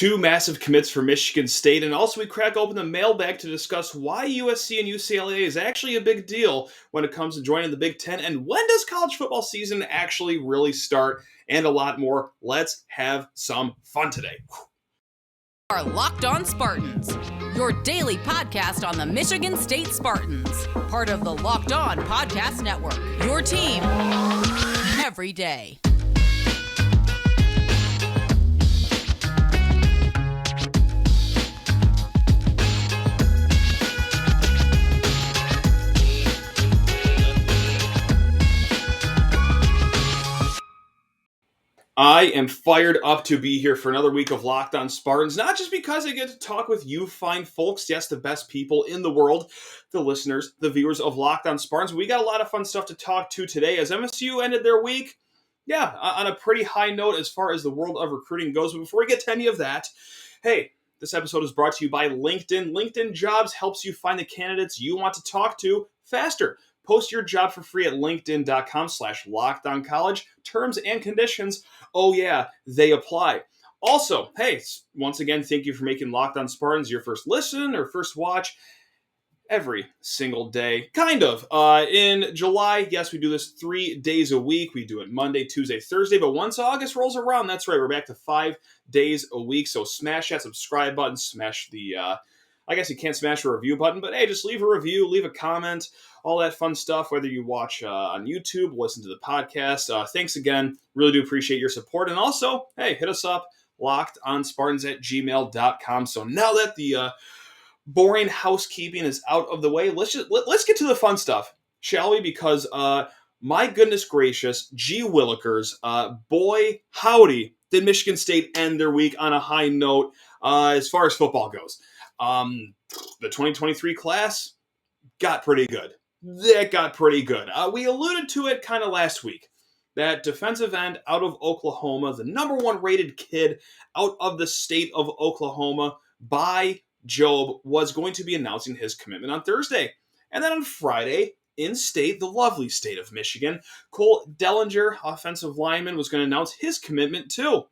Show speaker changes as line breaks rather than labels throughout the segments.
Two massive commits for Michigan State, and also we crack open the mailbag to discuss why USC and UCLA is actually a big deal when it comes to joining the Big Ten, and when does college football season actually really start, and a lot more. Let's have some fun today.
Are Locked On Spartans, your daily podcast on the Michigan State Spartans, part of the Locked On Podcast Network, your team every day.
I am fired up to be here for another week of Locked On Spartans, not just because I get to talk with you fine folks, yes, the best people in the world, the listeners, the viewers of Locked On Spartans. We got a lot of fun stuff to talk to today as MSU ended their week, on a pretty high note as far as the world of recruiting goes. But before we get to any of that, hey, this episode is brought to you by LinkedIn. LinkedIn Jobs helps you find the candidates you want to talk to faster. Post your job for free at linkedin.com/lockedoncollege. Terms and conditions, they apply. Also, hey, once again, thank you for making Locked On Spartans your first listen or first watch every single day. Kind of. In July, yes, we do this 3 days a week. We do it Monday, Tuesday, Thursday. But once August rolls around, that's right, we're back to 5 days a week. So smash that subscribe button, smash the... I guess you can't smash a review button, but hey, just leave a review, leave a comment, all that fun stuff, whether you watch on YouTube, listen to the podcast. Thanks again. Really do appreciate your support. And also, hey, hit us up, lockedonspartans@gmail.com. So now that the boring housekeeping is out of the way, let's get to the fun stuff, shall we? Because my goodness gracious, gee willikers, boy howdy, did Michigan State end their week on a high note as far as football goes. The 2023 class got pretty good. That got pretty good. We alluded to it kind of last week. That defensive end out of Oklahoma, the number one rated kid out of the state of Oklahoma, Bai Jobe, was going to be announcing his commitment on Thursday. And then on Friday, in state, the lovely state of Michigan, Cole Dellinger, offensive lineman, was going to announce his commitment too.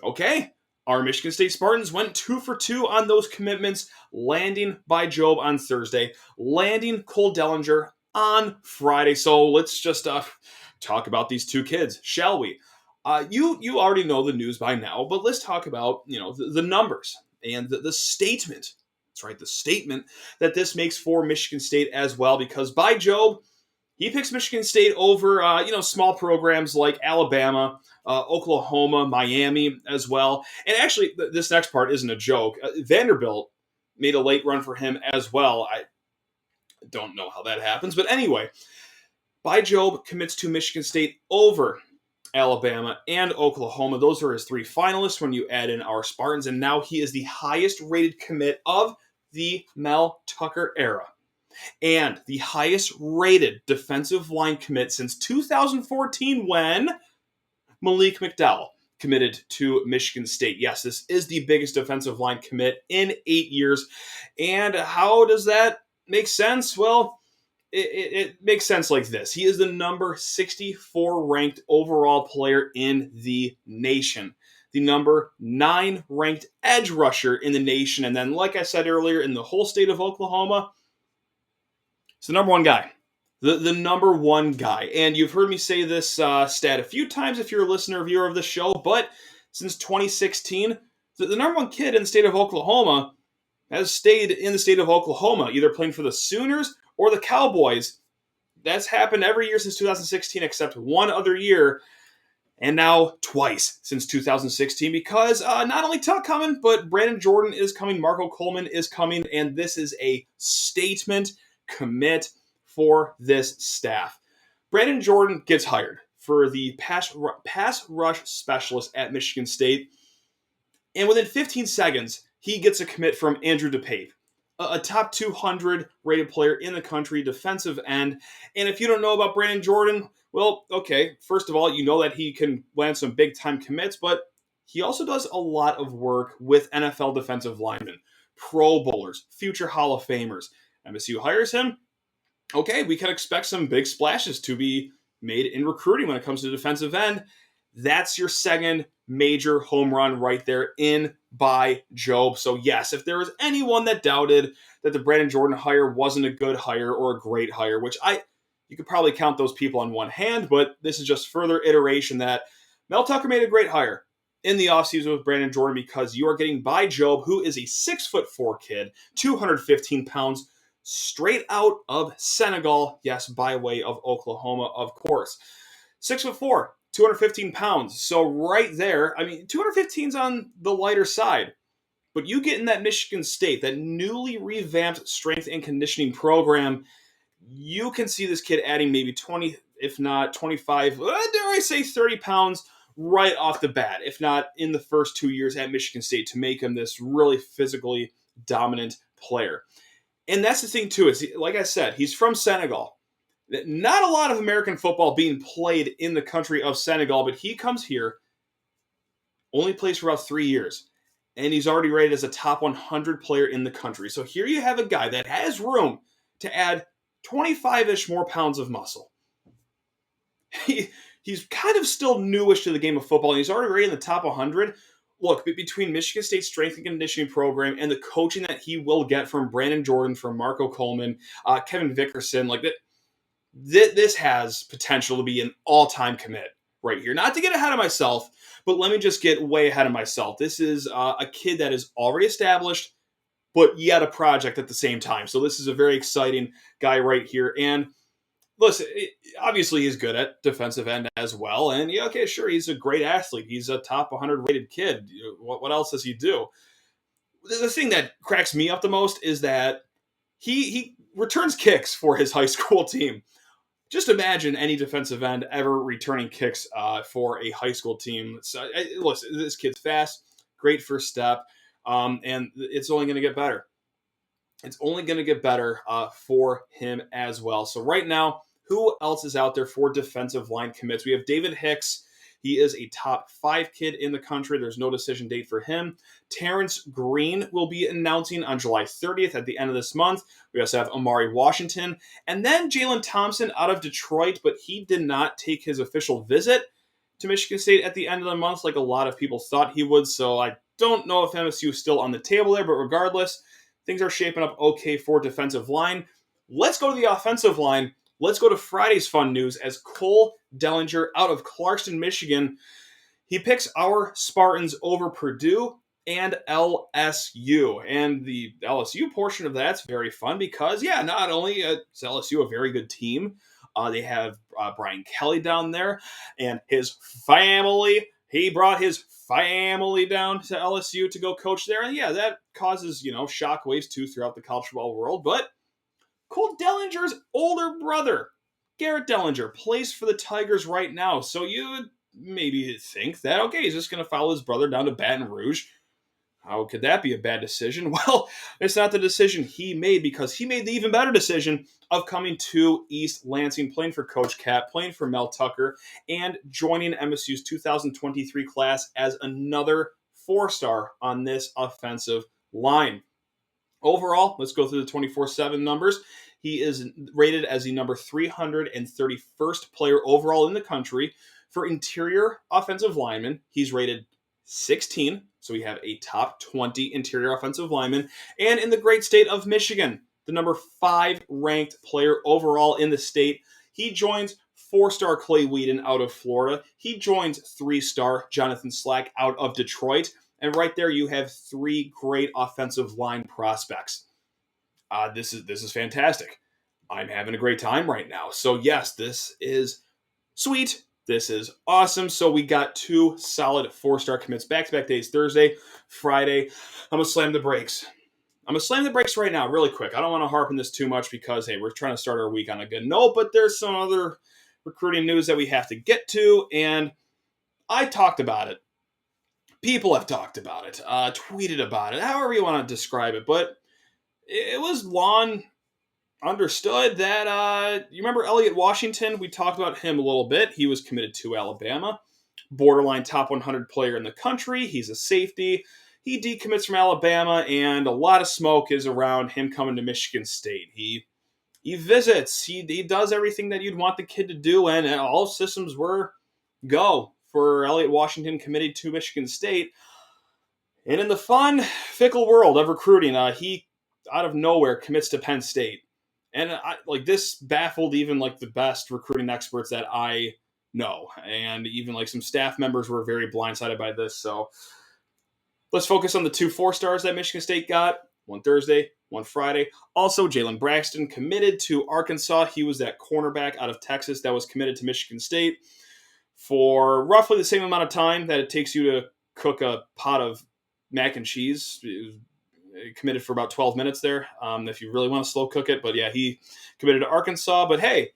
Okay. Our Michigan State Spartans went 2 for 2 on those commitments, landing Bai Jobe on Thursday, landing Cole Dellinger on Friday. So let's just talk about these two kids, shall we? You already know the news by now, but let's talk about the numbers and the statement. That's right, the statement that this makes for Michigan State as well, because Bai Jobe, he picks Michigan State over, small programs like Alabama, Oklahoma, Miami as well. And actually, this next part isn't a joke. Vanderbilt made a late run for him as well. I don't know how that happens. But anyway, Bai Jobe commits to Michigan State over Alabama and Oklahoma. Those are his 3 finalists when you add in our Spartans. And now he is the highest rated commit of the Mel Tucker era, and the highest rated defensive line commit since 2014 when Malik McDowell committed to Michigan State. Yes, this is the biggest defensive line commit in 8 years. And how does that make sense? Well, it makes sense like this. He is the number 64 ranked overall player in the nation, the number 9 ranked edge rusher in the nation. And then, like I said earlier, in the whole state of Oklahoma, it's the number one guy, the number one guy. And you've heard me say this stat a few times if you're a listener or viewer of the show, but since 2016, the number one kid in the state of Oklahoma has stayed in the state of Oklahoma, either playing for the Sooners or the Cowboys. That's happened every year since 2016 except one other year, and now twice since 2016, because not only Tuck coming, but Brandon Jordan is coming, Marco Coleman is coming, and this is a statement commit for this staff. Brandon Jordan gets hired for the pass rush specialist at Michigan State, and within 15 seconds, he gets a commit from Andrew DePape, a top 200 rated player in the country, defensive end. And if you don't know about Brandon Jordan, well, okay, first of all, you know that he can land some big-time commits, but he also does a lot of work with NFL defensive linemen, Pro Bowlers, future Hall of Famers. MSU hires him. Okay, we can expect some big splashes to be made in recruiting when it comes to defensive end. That's your second major home run right there in Bai Jobe. So yes, if there was anyone that doubted that the Brandon Jordan hire wasn't a good hire or a great hire, which you could probably count those people on one hand, but this is just further iteration that Mel Tucker made a great hire in the offseason with Brandon Jordan, because you are getting Bai Jobe, who is a 6'4" kid, 215 pounds, straight out of Senegal. Yes, by way of Oklahoma, of course. 6'4", 215 pounds. So right there, I mean, 215's on the lighter side. But you get in that Michigan State, that newly revamped strength and conditioning program, you can see this kid adding maybe 20, if not 25, dare I say 30 pounds right off the bat, if not in the first 2 years at Michigan State, to make him this really physically dominant player. And that's the thing, too, is like I said, he's from Senegal. Not a lot of American football being played in the country of Senegal, but he comes here, only plays for about 3 years, and he's already rated as a top 100 player in the country. So here you have a guy that has room to add 25-ish more pounds of muscle. He's kind of still newish to the game of football, and he's already rated in the top 100. Look, between Michigan State's strength and conditioning program and the coaching that he will get from Brandon Jordan, from Marco Coleman, Kevin Vickerson, like that, this has potential to be an all-time commit right here. Not to get ahead of myself, but let me just get way ahead of myself. This is a kid that is already established, but yet a project at the same time. So this is a very exciting guy right here. And listen, obviously he's good at defensive end as well. And yeah, okay, sure, he's a great athlete. He's a top 100 rated kid. What else does he do? The thing that cracks me up the most is that he returns kicks for his high school team. Just imagine any defensive end ever returning kicks for a high school team. So, listen, this kid's fast, great first step, and it's only going to get better. It's only going to get better for him as well. So right now, who else is out there for defensive line commits? We have David Hicks. He is a top 5 kid in the country. There's no decision date for him. Terrence Green will be announcing on July 30th at the end of this month. We also have Amari Washington. And then Jalen Thompson out of Detroit, but he did not take his official visit to Michigan State at the end of the month like a lot of people thought he would. So I don't know if MSU is still on the table there, but regardless, things are shaping up okay for defensive line. Let's go to the offensive line. Let's go to Friday's fun news as Cole Dellinger out of Clarkston, Michigan. He picks our Spartans over Purdue and LSU. And the LSU portion of that's very fun because, yeah, not only is LSU a very good team, they have Brian Kelly down there and his family. He brought his family down to LSU to go coach there. And, yeah, that causes, shockwaves, too, throughout the college football world. But Cole Dellinger's older brother, Garrett Dellinger, plays for the Tigers right now. So you would maybe think that, okay, he's just going to follow his brother down to Baton Rouge. How could that be a bad decision? Well, it's not the decision he made, because he made the even better decision of coming to East Lansing, playing for Coach Cap, playing for Mel Tucker, and joining MSU's 2023 class as another 4-star on this offensive line. Overall, let's go through the 24/7 numbers. He is rated as the number 331st player overall in the country. For interior offensive linemen, he's rated 16, so we have a top 20 interior offensive lineman. And in the great state of Michigan, the number 5 ranked player overall in the state. He joins 4-star Clay Whedon out of Florida. He joins 3-star Jonathan Slack out of Detroit. And right there, you have 3 great offensive line prospects. This is fantastic. I'm having a great time right now. So yes, this is sweet. This is awesome. So we got 2 solid 4-star commits back-to-back days, Thursday, Friday. I'm going to slam the brakes. Right now, really quick. I don't want to harp on this too much because, hey, we're trying to start our week on a good note, but there's some other recruiting news that we have to get to, and I talked about it. People have talked about it, tweeted about it, however you want to describe it, but it was long understood that, you remember Elliott Washington? We talked about him a little bit. He was committed to Alabama, borderline top 100 player in the country. He's a safety. He decommits from Alabama, and a lot of smoke is around him coming to Michigan State. He visits. He does everything that you'd want the kid to do, and all systems were go for Elliott Washington committed to Michigan State. And in the fun, fickle world of recruiting, he out of nowhere commits to Penn State. And this baffled even like the best recruiting experts that I know. And even like some staff members were very blindsided by this. So let's focus on the 2 4-stars that Michigan State got. One Thursday, one Friday. Also, Jalen Braxton committed to Arkansas. He was that cornerback out of Texas that was committed to Michigan State for roughly the same amount of time that it takes you to cook a pot of mac and cheese. Committed for about 12 minutes there, if you really want to slow cook it. But yeah, he committed to Arkansas. But hey,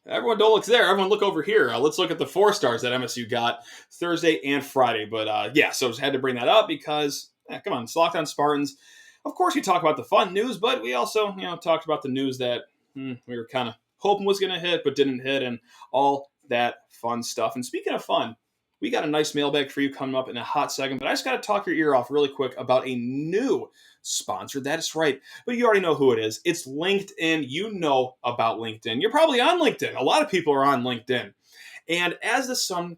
everyone don't look there. Everyone look over here. Let's look at the 4-stars that MSU got Thursday and Friday. But yeah, so just had to bring that up because, come on, it's Locked On Spartans. Of course, we talk about the fun news, but we also, talked about the news that we were kind of hoping was going to hit, but didn't hit, and all that fun stuff. And speaking of fun, we got a nice mailbag for you coming up in a hot second, but I just got to talk your ear off really quick about a new sponsor. That is right, but you already know who it is. It's LinkedIn. You know about LinkedIn. You're probably on LinkedIn. A lot of people are on LinkedIn. And as the sun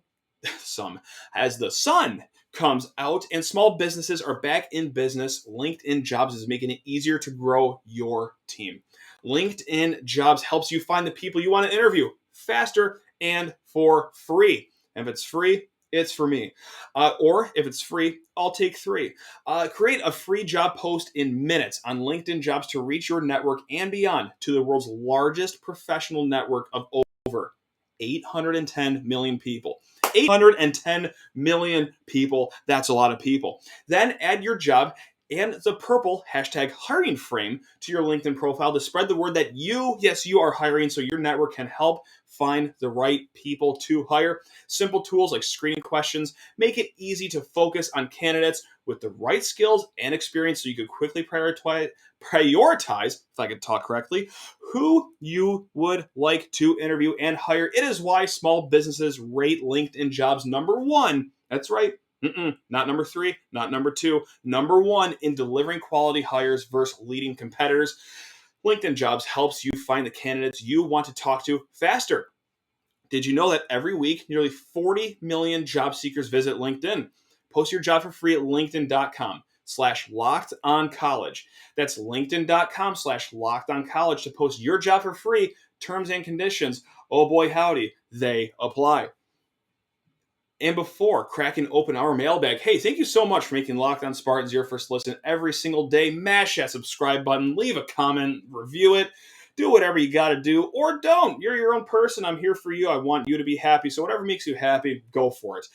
comes out and small businesses are back in business, LinkedIn Jobs is making it easier to grow your team. LinkedIn Jobs helps you find the people you want to interview faster and for free. And if it's free, it's for me. Or if it's free, I'll take 3. Create a free job post in minutes on LinkedIn Jobs to reach your network and beyond to the world's largest professional network of over 810 million people. 810 million people. That's a lot of people. Then add your job and the purple #hiring frame to your LinkedIn profile to spread the word that you are hiring so your network can help find the right people to hire. Simple tools like screening questions make it easy to focus on candidates with the right skills and experience so you can quickly prioritize, if I could talk correctly, who you would like to interview and hire. It is why small businesses rate LinkedIn Jobs number 1. That's right. Not number 3, not number 2, number 1 in delivering quality hires versus leading competitors. LinkedIn Jobs helps you find the candidates you want to talk to faster. Did you know that every week, nearly 40 million job seekers visit LinkedIn? Post your job for free at linkedin.com/lockedoncollege. That's linkedin.com/lockedoncollege to post your job for free. Terms and conditions, oh boy howdy, they apply. And before cracking open our mailbag, hey, thank you so much for making Locked On Spartans your first listen every single day. Mash that subscribe button, leave a comment, review it, do whatever you got to do, or don't. You're your own person. I'm here for you. I want you to be happy. So whatever makes you happy, go for it.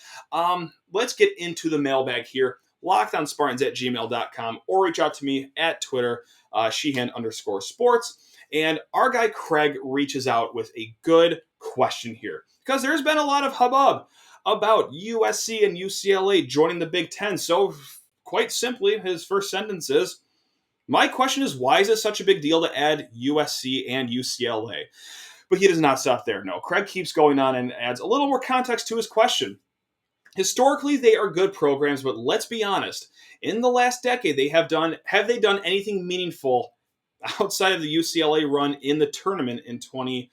Let's get into the mailbag here. LockedOnSpartans@gmail.com, or reach out to me at Twitter, Sheehan_sports. And our guy Craig reaches out with a good question here because there's been a lot of hubbub about USC and UCLA joining the Big Ten. So quite simply, his first sentence is, my question is, why is it such a big deal to add USC and UCLA? But he does not stop there. No, Craig keeps going on and adds a little more context to his question. Historically, they are good programs, but let's be honest. In the last decade, have they done anything meaningful outside of the UCLA run in the tournament in 2020?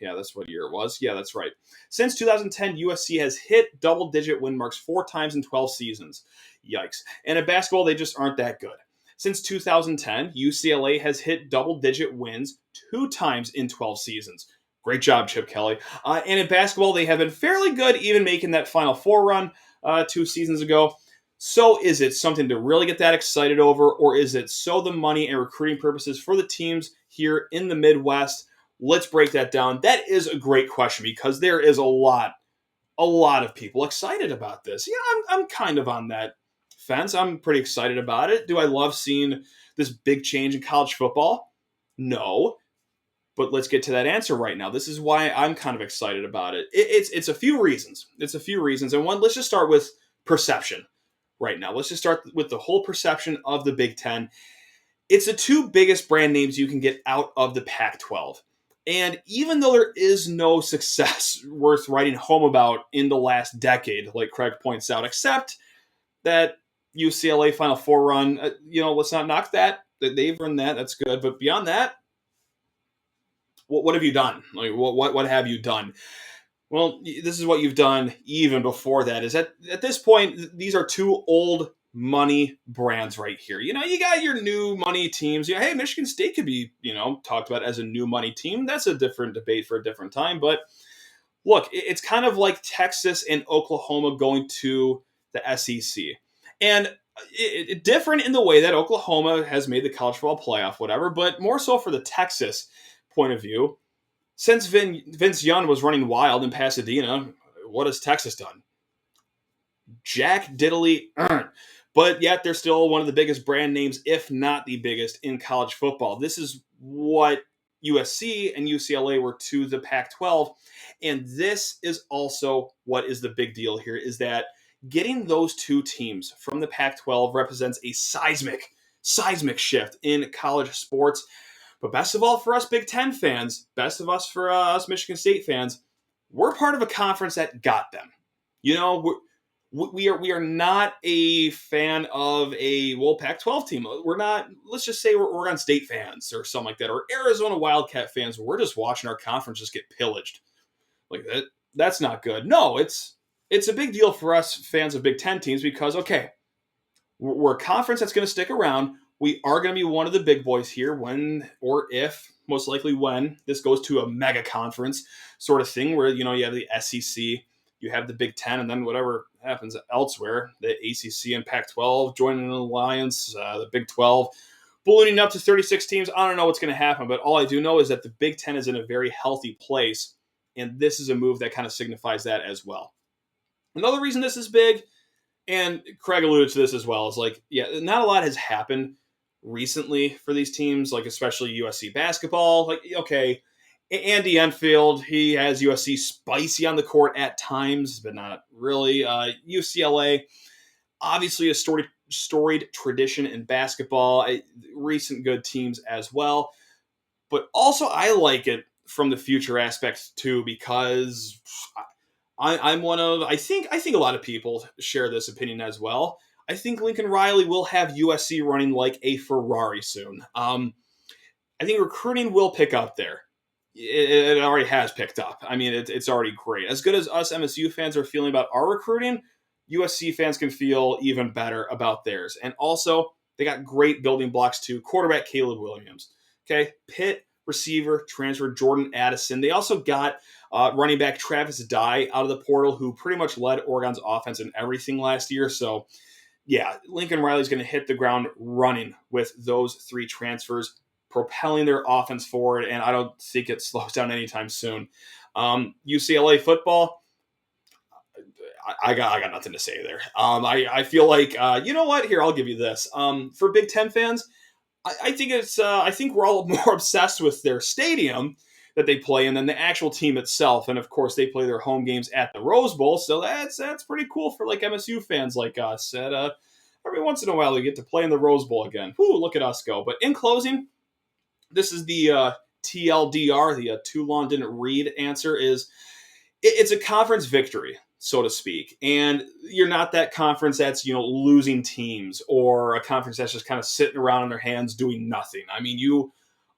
Yeah, that's what year it was. Yeah, that's right. Since 2010, USC has hit double-digit win marks 4 times in 12 seasons. Yikes. And in basketball, they just aren't that good. Since 2010, UCLA has hit double-digit wins 2 times in 12 seasons. Great job, Chip Kelly. And in basketball, they have been fairly good, even making that Final Four run 2 seasons ago. So is it something to really get that excited over, or is it so the money and recruiting purposes for the teams here in the Midwest? Let's break that down. That is a great question because there is a lot of people excited about this. Yeah, I'm kind of on that fence. I'm pretty excited about it. Do I love seeing this big change in college football? No. But let's get to that answer right now. This is why I'm kind of excited about it. It's a few reasons. And one, let's just start with perception right now. Let's just start with the whole perception of the Big Ten. It's the 2 biggest brand names you can get out of the Pac-12. And even though there is no success worth writing home about in the last decade, like Craig points out, except that UCLA Final Four run, let's not knock that. They've run that. That's good. But beyond that, what have you done? Like, what have you done? Well, this is what you've done even before that. Is at this point, these are two old money brands right here. You got your new money teams. Hey, Michigan State could be, talked about as a new money team. That's a different debate for a different time. But look, it's kind of like Texas and Oklahoma going to the SEC. And different in the way that Oklahoma has made the college football playoff, whatever, but more so for the Texas point of view. Since Vince Young was running wild in Pasadena, what has Texas done? Jack Diddley earned. But yet they're still one of the biggest brand names, if not the biggest, in college football. This is what USC and UCLA were to the Pac-12. And this is also what is the big deal here, is that getting those two teams from the Pac-12 represents a seismic shift in college sports. But best of all for us Big Ten fans, best of us for us Michigan State fans, we're part of a conference that got them. We are not a fan of a Pac-12 team. We're not. Let's just say we're Oregon State fans or something like that, or Arizona Wildcat fans. We're just watching our conference just get pillaged. Like that. That's not good. No, it's a big deal for us fans of Big Ten teams because we're a conference that's going to stick around. We are going to be one of the big boys here when, or if, most likely when, this goes to a mega conference sort of thing where, you have the SEC, you have the Big Ten, and then whatever happens elsewhere, the ACC and Pac-12 joining an alliance, the Big 12 ballooning up to 36 teams. I don't know what's going to happen, but all I do know is that the Big Ten is in a very healthy place, and this is a move that kind of signifies that as well. Another reason this is big, and Craig alluded to this as well, is not a lot has happened recently for these teams, especially USC basketball. Andy Enfield, he has USC spicy on the court at times, but not really. UCLA, obviously a storied tradition in basketball, recent good teams as well. But also I like it from the future aspects too, because I'm one of, I think a lot of people share this opinion as well. I think Lincoln Riley will have USC running like a Ferrari soon. I think recruiting will pick up there. It already has picked up. I mean, it's already great. As good as us MSU fans are feeling about our recruiting, USC fans can feel even better about theirs. And also, they got great building blocks too. Quarterback Caleb Williams. Okay, Pitt receiver transfer Jordan Addison. They also got running back Travis Dye out of the portal, who pretty much led Oregon's offense in everything last year. So, yeah, Lincoln Riley's going to hit the ground running with those three transfers, propelling their offense forward, and I don't think it slows down anytime soon. UCLA football, I got nothing to say there. I feel like you know what? Here, I'll give you this. For Big Ten fans, I think I think we're all more obsessed with their stadium that they play in than the actual team itself. And of course, they play their home games at the Rose Bowl, so that's pretty cool for MSU fans like us. Every once in a while, we get to play in the Rose Bowl again. Whoo, look at us go! But in closing, this is the TLDR, the too long didn't read answer. It's a conference victory, so to speak, and you're not that conference that's losing teams or a conference that's just kind of sitting around on their hands doing nothing. I mean, you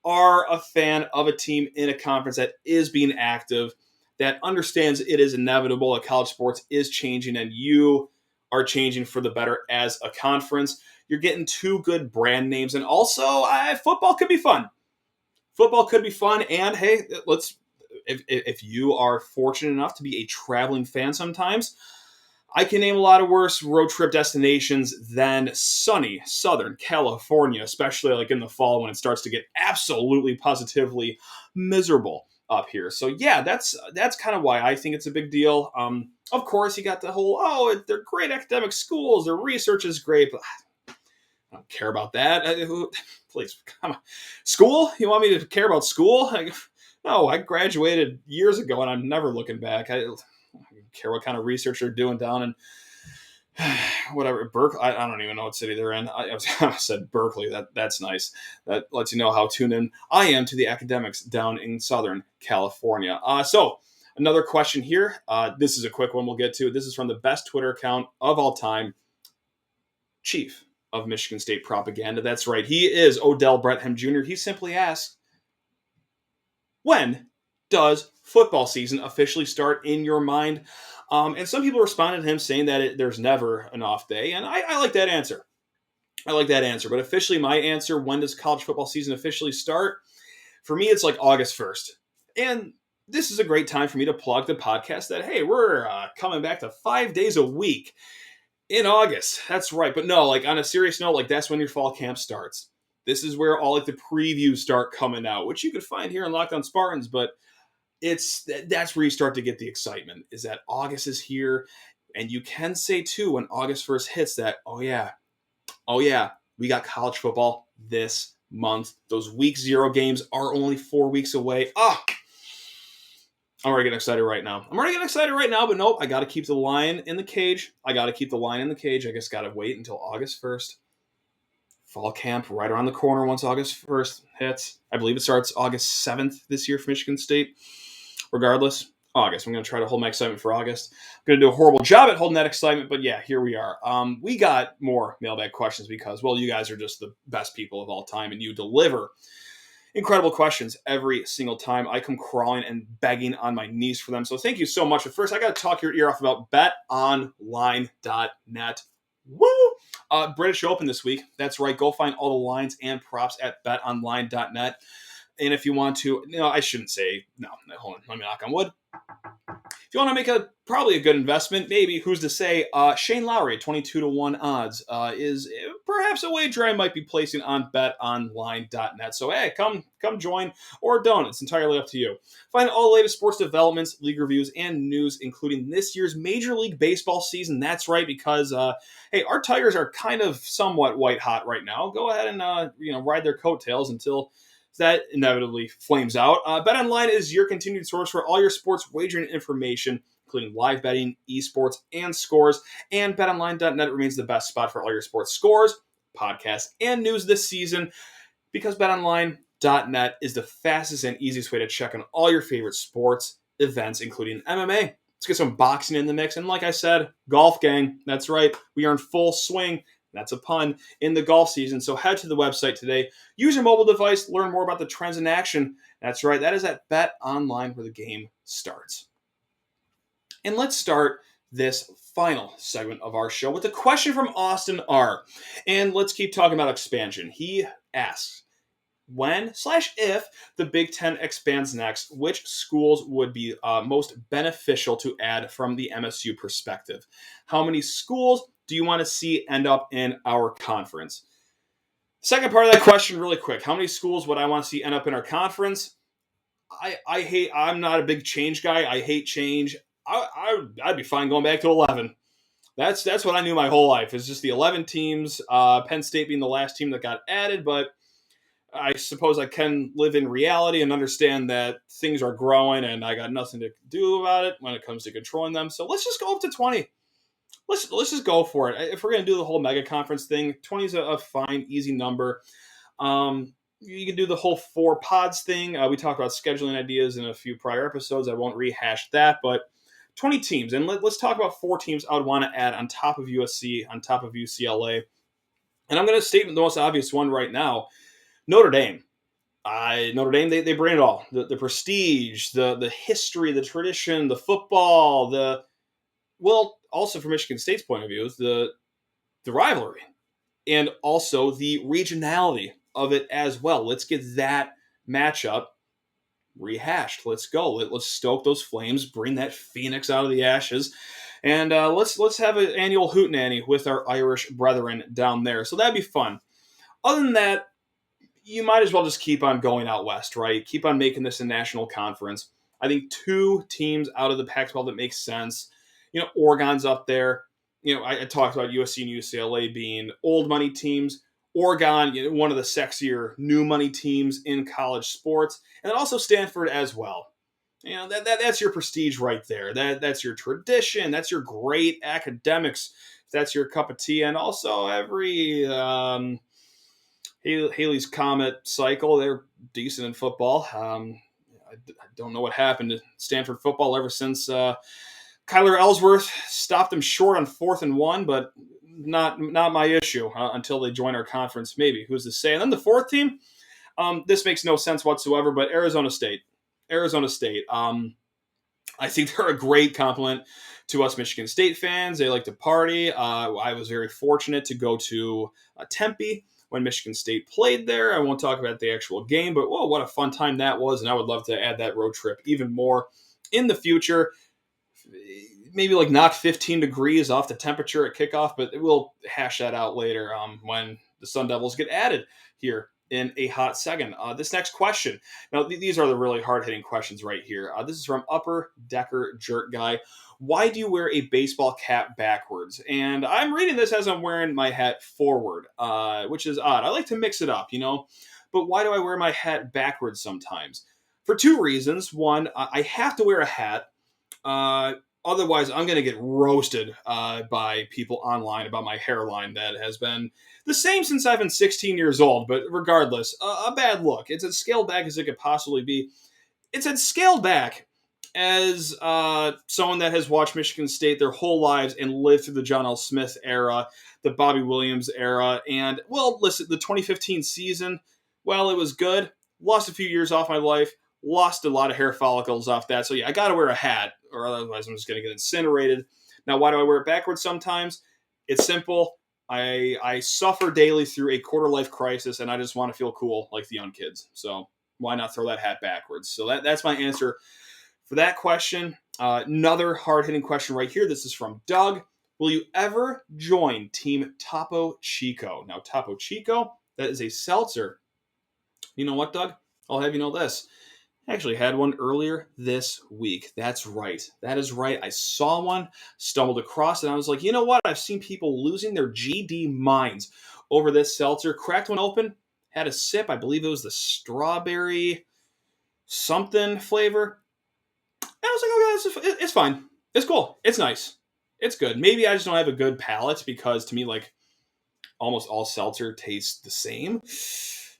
are a fan of a team in a conference that is being active, that understands it is inevitable that college sports is changing, and you are changing for the better as a conference. You're getting two good brand names, and also football could be fun. Football could be fun, and hey, if you are fortunate enough to be a traveling fan sometimes, I can name a lot of worse road trip destinations than sunny Southern California, especially in the fall when it starts to get absolutely positively miserable up here. So yeah, that's kind of why I think it's a big deal. Of course, you got the whole, they're great academic schools, their research is great, but I don't care about that. Please, come on. School? You want me to care about school? No, I graduated years ago, and I'm never looking back. I don't care what kind of research they're doing down in whatever Berkeley. I don't even know what city thing they're in. I said Berkeley. That's nice. That lets you know how tuned in I am to the academics down in Southern California. So another question here. This is a quick one we'll get to. This is from the best Twitter account of all time, Chief of Michigan State Propaganda. That's right. He is Odell Brethem Jr. He simply asks, when does football season officially start in your mind? And some people responded to him saying that there's never an off day, and I like that answer. I like that answer. But officially, my answer, when does college football season officially start? For me, it's like August 1st. And this is a great time for me to plug the podcast that, hey, we're coming back to 5 days a week in August. That's right. But no, like on a serious note, like that's when your fall camp starts. This is where all like the previews start coming out, which you could find here in Locked On Spartans. But that's where you start to get the excitement, is that August is here. And you can say, too, when August 1st hits that, oh, yeah, we got college football this month. Those week 0 games are only 4 weeks away. I'm already getting excited right now. But nope, I got to keep the lion in the cage. I just got to wait until August 1st. Fall camp right around the corner once August 1st hits. I believe it starts August 7th this year for Michigan State. Regardless, August. I'm going to try to hold my excitement for August. I'm going to do a horrible job at holding that excitement, but yeah, here we are. We got more mailbag questions because, well, you guys are just the best people of all time, and you deliver incredible questions every single time. I come crawling and begging on my knees for them, so thank you so much. But first, I got to talk your ear off about BetOnline.net. Woo! British Open this week. That's right. Go find all the lines and props at BetOnline.net. And if you want to, I shouldn't say, no, hold on, let me knock on wood. If you want to make probably a good investment, maybe, who's to say, Shane Lowry at 22-1 odds is perhaps a wager I might be placing on betonline.net. So, hey, come join or don't. It's entirely up to you. Find all the latest sports developments, league reviews, and news, including this year's Major League Baseball season. That's right, because, hey, our Tigers are kind of somewhat white hot right now. Go ahead and, ride their coattails until that inevitably flames out. BetOnline is your continued source for all your sports wagering information, including live betting, esports, and scores. And BetOnline.net remains the best spot for all your sports scores, podcasts, and news this season, because BetOnline.net is the fastest and easiest way to check on all your favorite sports events, including MMA. Let's get some boxing in the mix. And like I said, golf, gang. That's right. We are in full swing. That's a pun, in the golf season. So head to the website today. Use your mobile device. Learn more about the trends in action. That's right. That is at BetOnline, where the game starts. And let's start this final segment of our show with a question from Austin R. And let's keep talking about expansion. He asks, when/if the Big Ten expands next, which schools would be most beneficial to add from the MSU perspective? How many schools do you want to see end up in our conference? Second part of that question, really quick. How many schools would I want to see end up in our conference? I'm not a big change guy. I hate change. I'd be fine going back to 11. That's what I knew my whole life, is just the 11 teams, Penn State being the last team that got added, but I suppose I can live in reality and understand that things are growing and I got nothing to do about it when it comes to controlling them. So let's just go up to 20. Let's just go for it. If we're going to do the whole mega conference thing, 20 is a fine, easy number. You can do the whole 4 pods thing. We talked about scheduling ideas in a few prior episodes. I won't rehash that, but 20 teams. And let's talk about 4 teams I would want to add on top of USC, on top of UCLA. And I'm going to state the most obvious one right now. Notre Dame. Notre Dame, they bring it all. The prestige, the history, the tradition, the football, also from Michigan State's point of view, the rivalry. And also the regionality of it as well. Let's get that matchup rehashed. Let's go. Let's stoke those flames, bring that phoenix out of the ashes, and let's have an annual hootenanny with our Irish brethren down there. So that'd be fun. Other than that, you might as well just keep on going out west, right? Keep on making this a national conference. I think 2 teams out of the Pac-12 that makes sense. Oregon's up there. I talked about USC and UCLA being old money teams. Oregon, one of the sexier new money teams in college sports. And then also Stanford as well. That's your prestige right there. That's your tradition. That's your great academics. That's your cup of tea. And also every Haley's Comet cycle, they're decent in football. I don't know what happened to Stanford football ever since Kyler Ellsworth stopped them short on 4th and 1, but not my issue until they join our conference. Maybe, who's to say? And then the 4th team, this makes no sense whatsoever, but Arizona State. Arizona State. I think they're a great compliment to us Michigan State fans. They like to party. I was very fortunate to go to Tempe when Michigan State played there. I won't talk about the actual game, but whoa, what a fun time that was. And I would love to add that road trip even more in the future. Maybe like not 15 degrees off the temperature at kickoff, but we'll hash that out later when the Sun Devils get added here in a hot second. This next question. Now, these are the really hard-hitting questions right here. This is from Upper Decker Jerk Guy. Why do you wear a baseball cap backwards? And I'm reading this as I'm wearing my hat forward, which is odd. I like to mix it up, But why do I wear my hat backwards sometimes? For two reasons. One, I have to wear a hat. Otherwise, I'm going to get roasted by people online about my hairline that has been the same since I've been 16 years old. But regardless, a bad look. It's as scaled back as it could possibly be. It's as scaled back as someone that has watched Michigan State their whole lives and lived through the John L. Smith era, the Bobby Williams era. And, well, listen, the 2015 season, well, it was good. Lost a few years off my life. Lost a lot of hair follicles off that. So, yeah, I got to wear a hat, or otherwise I'm just going to get incinerated. Now, why do I wear it backwards sometimes? It's simple. I suffer daily through a quarter-life crisis, and I just want to feel cool like the young kids. So why not throw that hat backwards? So that's my answer for that question. Another hard-hitting question right here. This is from Doug. Will you ever join Team Topo Chico? Now, Topo Chico, that is a seltzer. You know what, Doug? I'll have you know this. I actually had one earlier this week. That's right. That is right. I saw one, stumbled across it, and I was like, you know what? I've seen people losing their GD minds over this seltzer. Cracked one open, had a sip. I believe it was the strawberry something flavor. And I was like, okay, it's fine. It's cool. It's nice. It's good. Maybe I just don't have a good palate because to me, like, almost all seltzer tastes the same.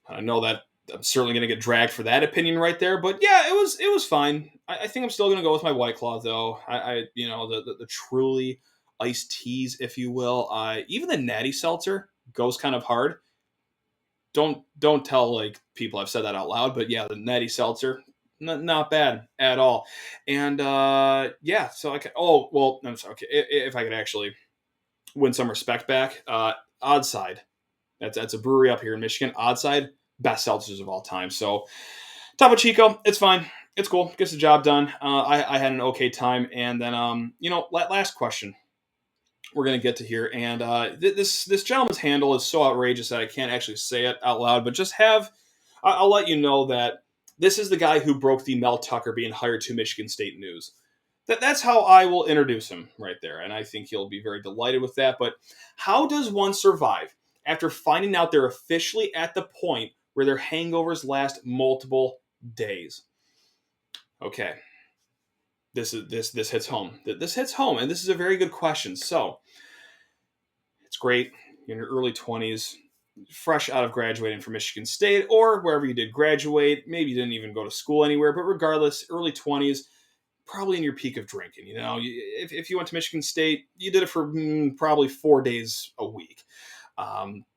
I know that I'm certainly going to get dragged for that opinion right there, but yeah, it was fine. I think I'm still going to go with my White Claw though. The truly iced teas, if you will. Even the Natty Seltzer goes kind of hard. Don't tell like people I've said that out loud, but yeah, the Natty Seltzer, not bad at all. And yeah, so I can. Oh well, I'm sorry. Okay, if I could actually win some respect back, Oddside. That's a brewery up here in Michigan. Oddside. Best seltzers of all time. So, Topo Chico, it's fine. It's cool. Gets the job done. I had an okay time. And then, last question we're going to get to here. And this gentleman's handle is so outrageous that I can't actually say it out loud. But I'll let you know that this is the guy who broke the Mel Tucker being hired to Michigan State news. That's how I will introduce him right there. And I think he'll be very delighted with that. But how does one survive after finding out they're officially at the point where their hangovers last multiple days? Okay. This hits home. This hits home, and this is a very good question. So, it's great. You're in your early 20s, fresh out of graduating from Michigan State, or wherever you did graduate. Maybe you didn't even go to school anywhere, but regardless, early 20s, probably in your peak of drinking. If you went to Michigan State, you did it for probably 4 days a week.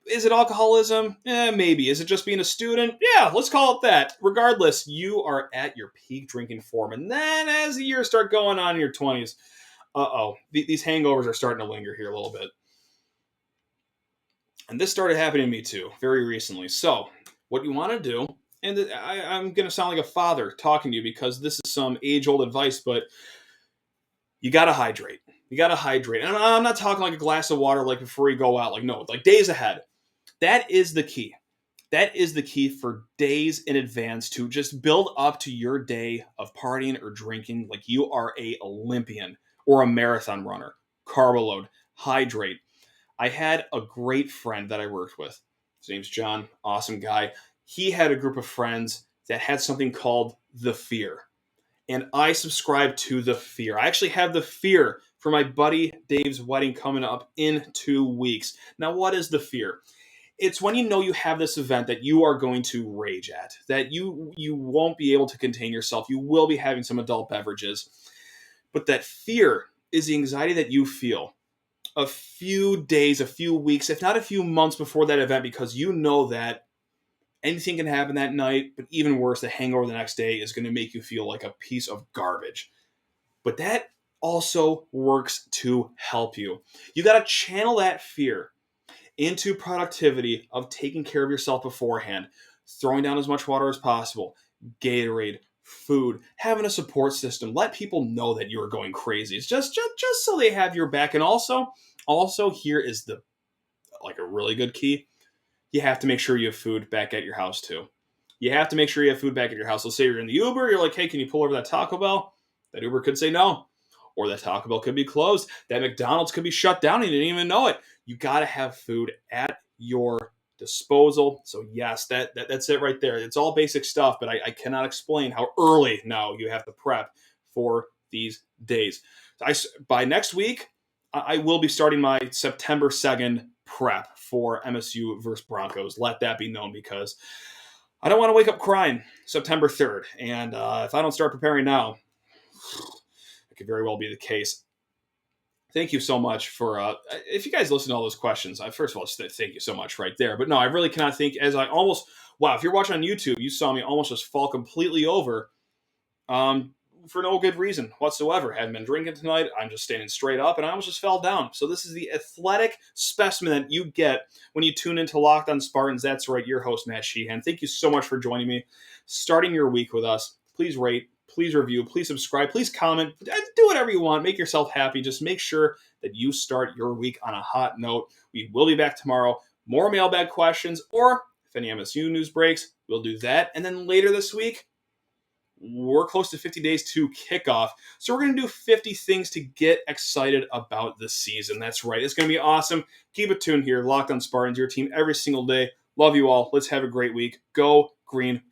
Is it alcoholism? Maybe. Is it just being a student? Yeah, let's call it that. Regardless, you are at your peak drinking form. And then as the years start going on in your 20s, these hangovers are starting to linger here a little bit. And this started happening to me too, very recently. So, what you want to do, and I'm going to sound like a father talking to you because this is some age-old advice, but you got to hydrate. You got to hydrate. And I'm not talking like a glass of water like before you go out. Like, no, like days ahead. That is the key. That is the key for days in advance to just build up to your day of partying or drinking like you are a Olympian or a marathon runner. Carbo load, hydrate. I had a great friend that I worked with. His name's John, awesome guy. He had a group of friends that had something called the Fear. And I subscribe to the Fear. I actually have the Fear for my buddy Dave's wedding coming up in 2 weeks. Now, what is the Fear? It's when you know you have this event that you are going to rage at, that you won't be able to contain yourself. You will be having some adult beverages. But that fear is the anxiety that you feel a few days, a few weeks, if not a few months before that event, because you know that Anything can happen that night, but even worse, the hangover the next day is going to make you feel like a piece of garbage. But that also works to help you. You got to channel that fear into productivity of taking care of yourself beforehand, throwing down as much water as possible, Gatorade, food, having a support system. Let people know that you are going crazy. It's just so they have your back. And also here is the like a really good key. You have to make sure you have food back at your house too. You have to make sure you have food back at your house. Let's say you're in the Uber, you're like, hey, can you pull over that Taco Bell? That Uber could say no. Or that Taco Bell could be closed. That McDonald's could be shut down and you didn't even know it. You got to have food at your disposal. So yes, that's it right there. It's all basic stuff, but I cannot explain how early now you have to prep for these days. By next week, I will be starting my September 2nd prep for MSU versus Broncos. Let that be known because I don't want to wake up crying September 3rd. And if I don't start preparing now, it could very well be the case. Thank you so much for, if you guys listen to all those questions, first of all, thank you so much right there. But no, I really cannot think if you're watching on YouTube, you saw me almost just fall completely over for no good reason whatsoever. Haven't been drinking tonight. I'm just standing straight up and I almost just fell down. So this is the athletic specimen that you get when you tune into Locked on Spartans. That's right, your host, Matt Sheehan. Thank you so much for joining me, starting your week with us. Please rate, please review, please subscribe, please comment, do whatever you want. Make yourself happy. Just make sure that you start your week on a hot note. We will be back tomorrow. More mailbag questions, or if any MSU news breaks, we'll do that. And then later this week, we're close to 50 days to kickoff. So we're going to do 50 things to get excited about the season. That's right. It's going to be awesome. Keep it tuned here. Locked on Spartans, your team every single day. Love you all. Let's have a great week. Go Green.